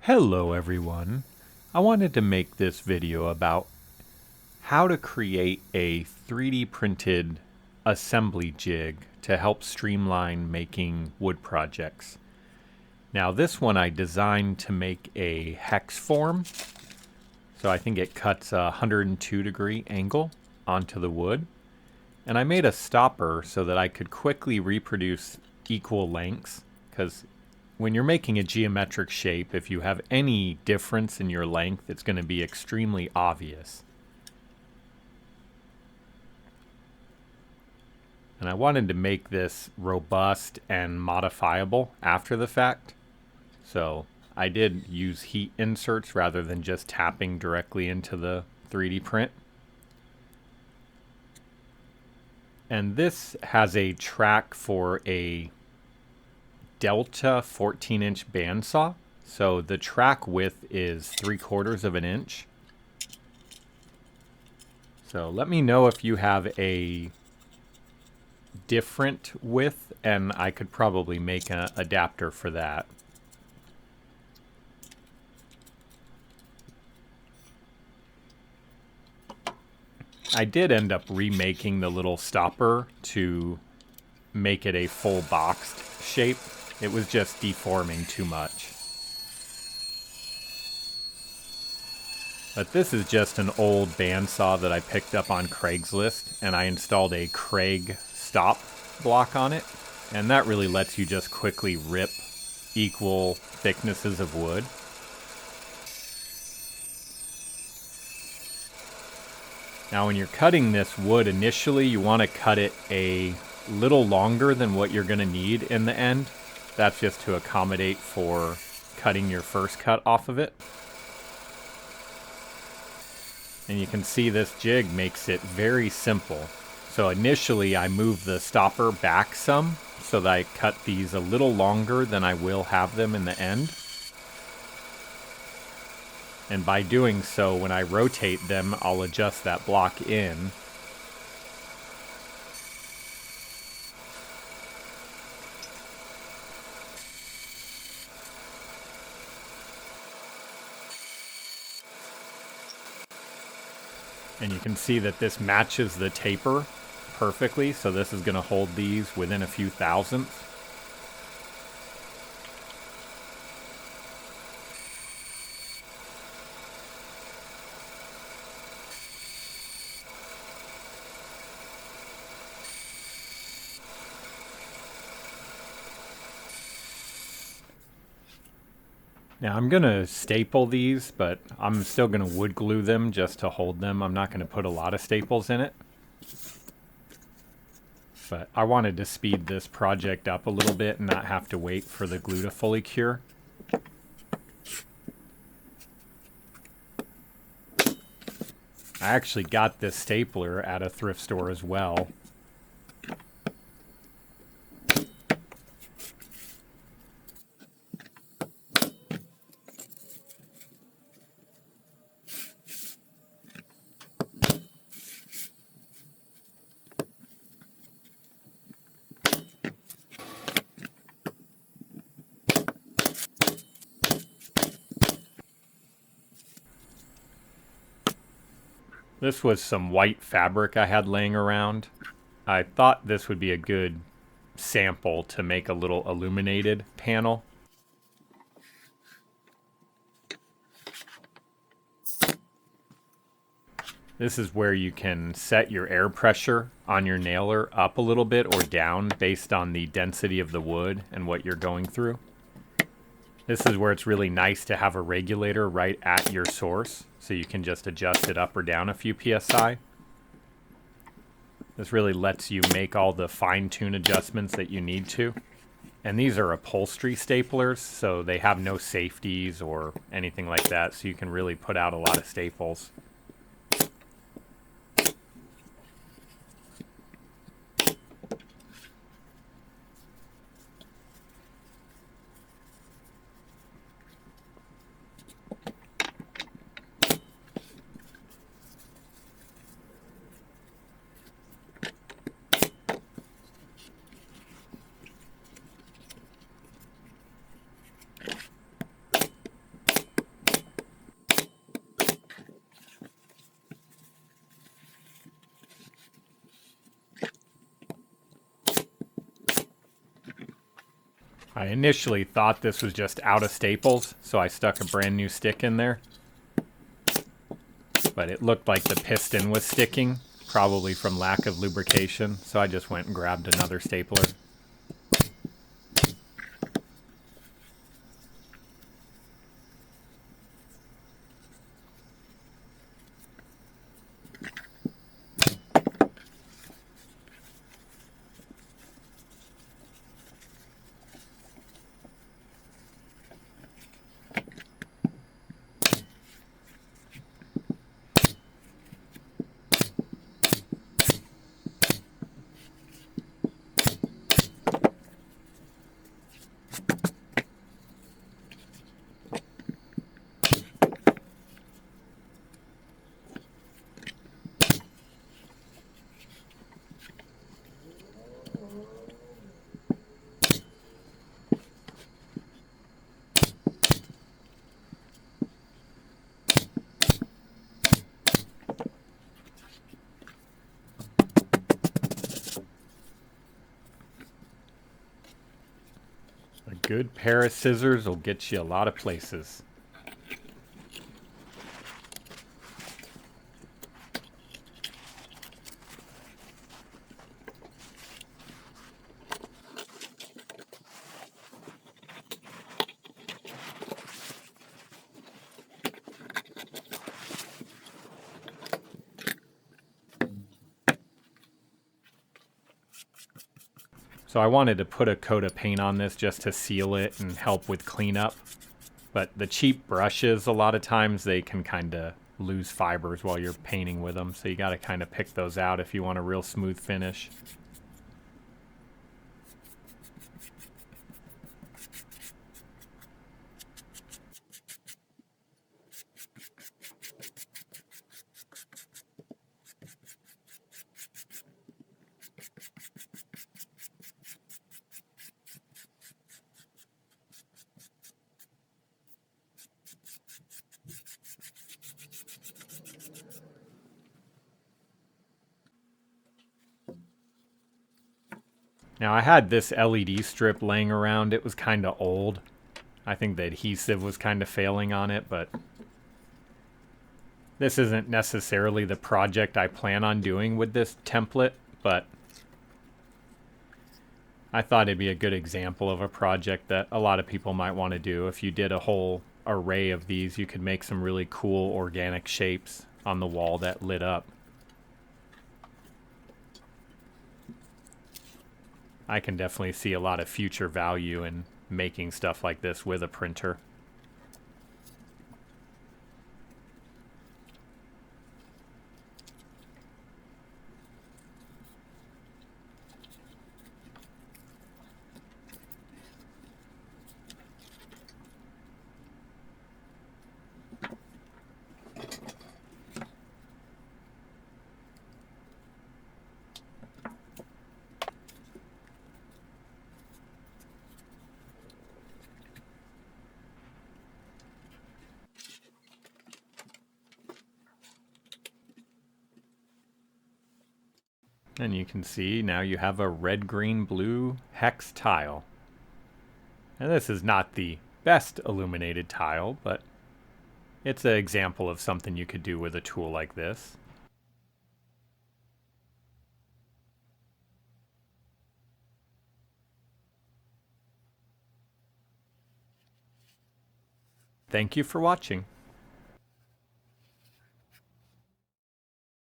Hello everyone. I wanted to make this video about how to create a 3D printed assembly jig to help streamline making wood projects. Now this one I designed to make a hex form, so I think it cuts a 102-degree angle onto the wood. And I made a stopper so that I could quickly reproduce equal lengths, because when you're making a geometric shape, if you have any difference in your length, it's going to be extremely obvious. And I wanted to make this robust and modifiable after the fact. So I did use heat inserts rather than just tapping directly into the 3D print. And this has a track for a Delta 14-inch bandsaw. So the track width is 3/4 of an inch. So let me know if you have a different width, and I could probably make an adapter for that. I did end up remaking the little stopper to make it a full boxed shape. It was just deforming too much. But this is just an old bandsaw that I picked up on Craigslist, and I installed a Craig stop block on it, and that really lets you just quickly rip equal thicknesses of wood. Now when you're cutting this wood initially, you want to cut it a little longer than what you're going to need in the end. That's just to accommodate for cutting your first cut off of it. And you can see this jig makes it very simple. So initially I move the stopper back some so that I cut these a little longer than I will have them in the end. And by doing so, when I rotate them, I'll adjust that block in. And you can see that this matches the taper perfectly, so this is going to hold these within a few thousandths. Now I'm going to staple these, but I'm still going to wood glue them just to hold them. I'm not going to put a lot of staples in it. But I wanted to speed this project up a little bit and not have to wait for the glue to fully cure. I actually got this stapler at a thrift store as well. This was some white fabric I had laying around. I thought this would be a good sample to make a little illuminated panel. This is where you can set your air pressure on your nailer up a little bit or down based on the density of the wood and what you're going through. This is where it's really nice to have a regulator right at your source, so you can just adjust it up or down a few psi. This really lets you make all the fine-tune adjustments that you need to. And these are upholstery staplers, so they have no safeties or anything like that, so you can really put out a lot of staples. I initially thought this was just out of staples, so I stuck a brand new stick in there. But it looked like the piston was sticking, probably from lack of lubrication, so I just went and grabbed another stapler. A good pair of scissors will get you a lot of places. So I wanted to put a coat of paint on this just to seal it and help with cleanup. But the cheap brushes, a lot of times they can kind of lose fibers while you're painting with them. So you got to kind of pick those out if you want a real smooth finish. Now I had this LED strip laying around. It was kind of old. I think the adhesive was kind of failing on it, but this isn't necessarily the project I plan on doing with this template, but I thought it'd be a good example of a project that a lot of people might want to do. If you did a whole array of these, you could make some really cool organic shapes on the wall that lit up. I can definitely see a lot of future value in making stuff like this with a printer. And you can see now you have a red, green, blue hex tile. And this is not the best illuminated tile, but it's an example of something you could do with a tool like this. Thank you for watching.